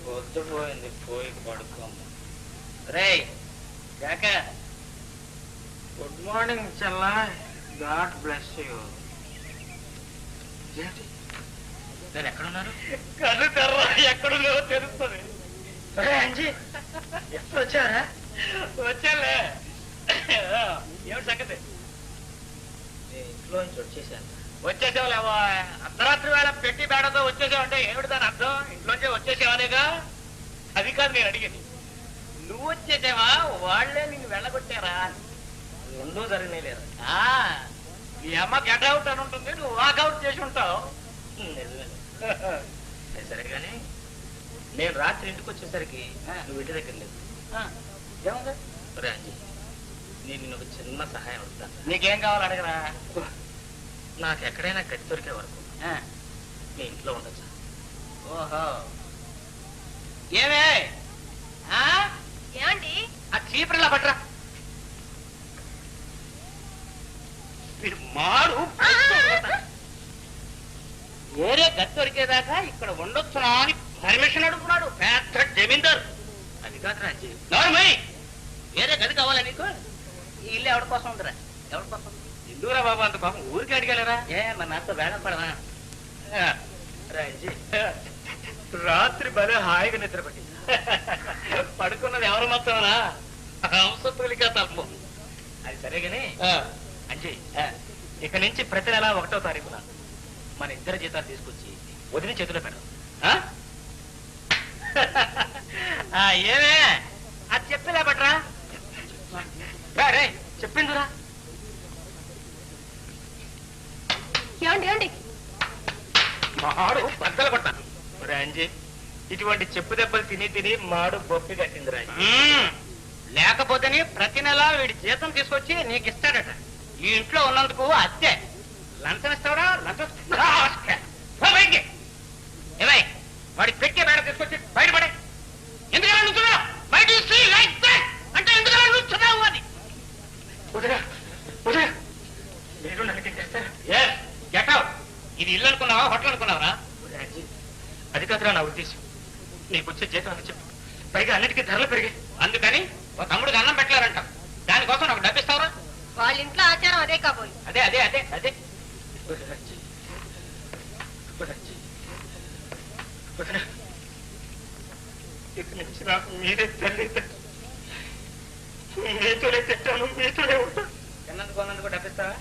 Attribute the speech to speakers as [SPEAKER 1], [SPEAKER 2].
[SPEAKER 1] పొద్దు పోయింది, పోయి పడుకోమ్మ. రేయ్ జాక, గుడ్ మార్నింగ్ చెల్లా. God bless you. నేను ఎక్కడున్నాను? కళ్ళు తెర్రా, ఎక్కడున్నా తెలుస్తుంది. అంజీ ఎప్పుడు వచ్చారా? వచ్చాలే. ఏమిటి సంగతి? ఇంట్లో నుంచి వచ్చేసాను. వచ్చేసావులేవా? అర్ధరాత్రి వేళ పెట్టి బేడతో వచ్చేసావంటే ఏమిటి దాని అర్థం? ఇంట్లోంచే వచ్చేసావనేగా. అది కాదు నేను అడిగింది. నువ్వు వచ్చేసావా, వాళ్లే నిన్ను వెళ్ళగొట్టారా? రెండూ జరిగినాయి లేదా? మీ అమ్మ గెట్ అవుట్ అని ఉంటుంది, నువ్వు వాకౌట్ చేసి ఉంటావు. సరే కానీ నేను రాత్రి ఇంటికి వచ్చేసరికి నువ్వు ఇంటి దగ్గర లేదు. ఏముంది? రాజీ, నేను నిన్ను ఒక చిన్న సహాయం అడుగుతాను. నీకేం కావాలి అడగరా? నాకు ఎక్కడైనా గట్టి దొరికే వరకు మీ ఇంట్లో ఉండొచ్చు. ఓహో, ఏమే
[SPEAKER 2] ఏమండి?
[SPEAKER 1] ఆ చీపురిలా పట్రా. వీడు మాడు వేరే గది దొరికేదాకా ఇక్కడ ఉండొచ్చునా అని పర్మిషన్ అడుగుతున్నాడు పెద్ద జమీందారు. అది కాదు రాజీ, నార్మల్ వేరే గది కావాలా నీకు? ఈ ఇల్లు ఎవరి కోసం ఉందిరా? ఎవరి కోసం? ఎందుకురా బాబు అంత పాపం ఊరికి అడిగలరా? ఏ మరి నాతో వేళ పడవా? రాజీ, రాత్రి భలే హాయిగా నిద్ర పట్టింది. పడుకున్నది ఎవరు మొత్తమనా? హంసతులిక తల్పం. అది సరేగాని అంజీ, ఇక నుంచి ప్రతి నెల 1వ తారీఖున మన ఇద్దరు జీతాలు తీసుకొచ్చి వదిలి చేతిలో పెడదాం. ఏమే అది చెప్పలే పట్రా. రే చెప్పిందిరా. మాడు బద్దలు కొట్టాను. అంజీ, ఇటువంటి చెప్పు దెబ్బలు తిని తిని మాడు బొప్పి కట్టింది రా. లేకపోతేనే ప్రతి నెల వీడి జీతం తీసుకొచ్చి నీకు ఇస్తాడట. ఈ ఇంట్లో ఉన్నందుకు అద్దె లంచం ఇస్తాడా? లంచం ఏమై వాడి పెట్టే బయట తీసుకొచ్చి బయటపడే. ఎందుకలా నుంచున్నావు? బయట అంటే ఎందుకలా నుంచున్నావు అని మీరు నన్ను ఇది ఇల్లు అనుకున్నావా, హోటల్ అనుకున్నావరా? అది కాదురా నా ఉద్దేశం. నీకు వచ్చే జీతం అని చెప్పు, పైగా అన్నిటికీ ధరలు పెరిగాయి. అందుకని ఒక తమ్ముడికి అన్నం పెట్టలేరంట. దానికోసం నాకు డబ్బిస్తావరా?
[SPEAKER 2] వాళ్ళ ఇంట్లో ఆచారం అదే కాబోలు.
[SPEAKER 1] అదే అదే అదే అదే ఇక్కడి నుంచి నాకు మీరే తల్లి. మీతోనే తిట్టాను, మీతోనే ఉంటాను. తిన్నందుకు డబ్బిస్తావా?